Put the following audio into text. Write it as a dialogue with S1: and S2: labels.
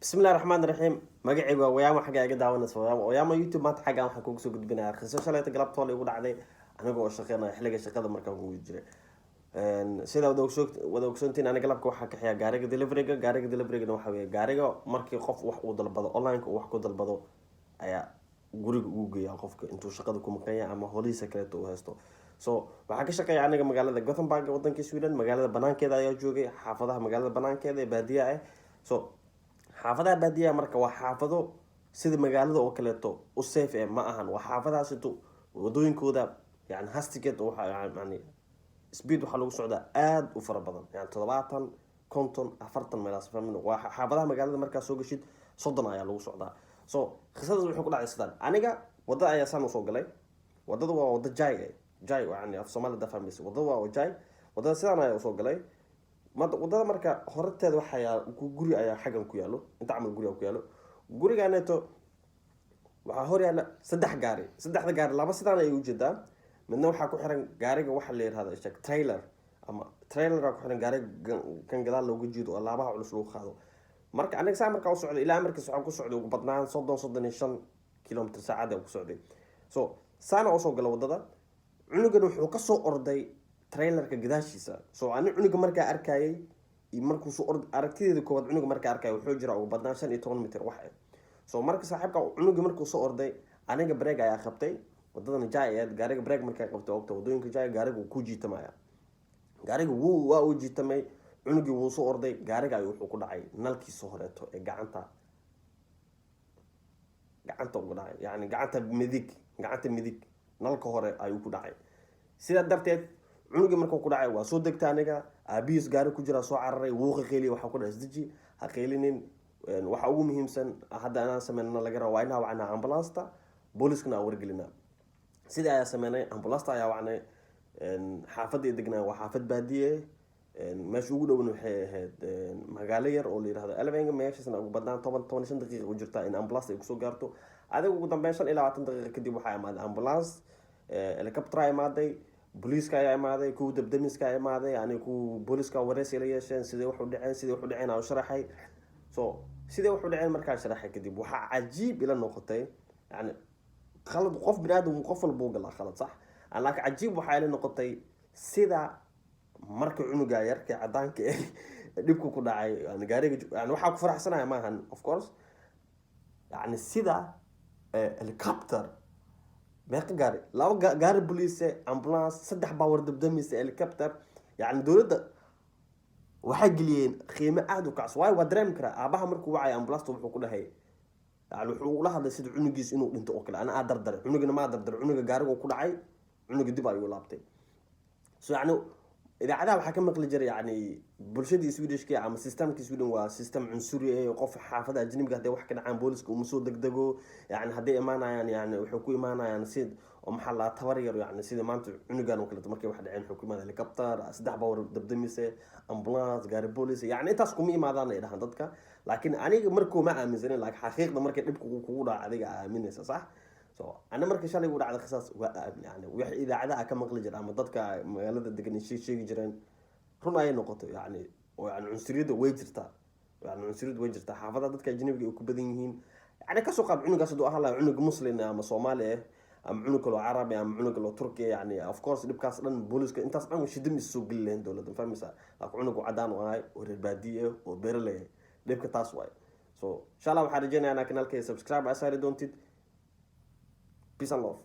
S1: بسم الله الرحمن الرحيم magacaygu waa wayaamo xagga iga daawanaysa wayaamo youtube maanta xaggan waxaan kugu soo gudbinayaa qiso shalayta galabta hore igu dhacday aniga oo shaqeynaya xilliga shaqada markaan kugu jiray sida wada ogsoontiin aniga galabka waxaa kaxeeya gaariga deliveryga waxa weeye gaariga markii qof wax uu dalbado online uu wax ku dalbado ayaa guriga ugu geeya qofka intuu shaqada ku maqan yahay ama holiisa kale uu haysto so waxaa ka shaqeeya aniga magaalada Gothenburg wadanka Sweden magaalada banaankeeda ayaa joogay xaafadaha magaalada banaankeeda ee baadiyaha ah so xaafadaha baadiyaha marka waa xaafado sida magaalada oo kaleeto u safe ma ahan waa xaafadahaas intuu wadooyinkooda yani hastigeed waxa yani speed waxa lagu socdaa aad u fara badan yani 70 konton 40 meelaas fahmin waa xaafadaha magaalada markaa soo gashid 30 ayaa lagu socdaa so qisada wuxuu ku dhacay sidaan aniga wadada ayaa saan soo galay wadada waa wada jay yani af Soomaalida fahmaysa wadada waa jay wadada sidaan ayaa soo galay wadada marka horteeda waxa guri ayaa xagan ku yaalo inta amal guri ku yaalo gurigaaneeto waxa hor yaala saddexda gaari laba sidaan ay u jeedaan midna waxa ku xiran gaariga waxa la yiraahdo trailer ama trailer ku xiran gaariga kan gadaal loogu jiido oo laabaha culus lagu qaado marka aniga saa markaa u socday ilaa markiis waxaan ku socday ugu badnaan 35 kilomitir saacada ku socday so saana oo soo gala wadada cunugan wuxuu ka soo orday trailerka gadaashiisa soo aan cunuga markaa arkayay markuu soo aragtideeda koowaad cunuga markaa arkay wuxuu jira ugu badnaan 15 mitir wax soo marka saaxiibka cunuga markuu soo orday aniga break ayaa qabtay wadadana jaayad gaariga break markaa qabtay oo wadooyinka jaay gaariga ku jiitamaya gaariga waa uu jiitamay cunugi wuu soo orday gaariga ayuu wuxuu ku dhacay nalkiisa horeeto ee gacanta ugu dhacay yani gacanta midig nalka hore ayuu ku dhacay sida darteed cunuga markuu ku dhacay waa soo degtay aniga aabiis gaari ku jira soo cararay wuu qeyliyay waxa ku dhaas diji ha qeylinin waxa ugu muhiimsan hadda aan sameeyna laga rabo inaa wacna ambulance booliskana wargelina sida ay sameeyay ambulance ayaa wacnay xaafadda degnaa waa xaafad baadiye meesha ugu dhow waxay ahayd magaalo yar oo la yiraahdo Elvenga meeshaasna ugu badnaan 15 daqiiqo u jirta in ambulance ay ku soo gaarto adiga ugu dambeyn 25 daqiiqo kadib waxa imaaday ambulance helicopter ay imaaday booliska ayaa imaaday ku dabdamiska ayaa imaaday yani ku booliska wareysi la yeesheen sidee wax u dhaceen aan sharaxay so sidee wax u dhaceen markaa sharaxay kadib waxa cajiib ila noqotay yani khalad qof binaadam qof walba uu galaa khalad sax laakiin cajiib waxa ila noqotay sida marka cunuga yarka cadaanka dhibku ku dhacay yani gaariga yani waxa ku faraxsanahay maahan of course yani sida helicopter meeqa gaari laba gaari police ambulance saddex baawer dabdamis helicopter yani dawladda waxa geliyeen qiimo aad u kacs waa dareem kara aabaha markuu wacay ambulance wuxuu ku dhahay yani wuxuu la hadlay sida cunugiis inuu dhinto oo kale ana dardar cunugina ma dardar cunuga gaariga ku dhacay cunuga dib ayuu laabtay so yani idaacadaha waxa ka maqli jiray yani bulshadii Swedishka ama systemka Sweden waa system cunsuri ee qof xaafada ajnabiga haday wax ka dhacaan booliska uu soo degdego yani haday imaanayaan yani wuxuu ku imaanayaan sid oo maxal la tabar yar yani sida maanta cunugan oo kale markay wax dhaceen xukuumadda helicopter saddex bawr dabdamise ambulance gaari booliis yani intaas kuma imaadaan ay dhahan dadka laakiin aniga markuu ma aaminsanin laakiin xaqiiqda markay dhibku kugu dhaca adiga aaminaysa sax so ana markii shalay uu dhacday qisaas waa yani wax idaacadaha ka maqli jira ama dadka magaalada degan sheegi jireen run ay noqoto yani oo yani cunsuriyada way jirtaa xaafada dadka ajnabiga ay ku badan yihiin yani ka soo qaad cunugaas haduu ahaa cunug muslim ama Soomaali ama cunug kale Carabi ama cunug kale Turki yani of course dhibkaas dhan booliska intaas dhan shidim isoo galeen dawladda fahmaysa laakiin cunug cadaan oo ahay oo reer baadiye oo beeraley dhibka taas waay so insha Allah waxaan rajaynayaa kanaalka subscribe asaari doontid. Peace and love.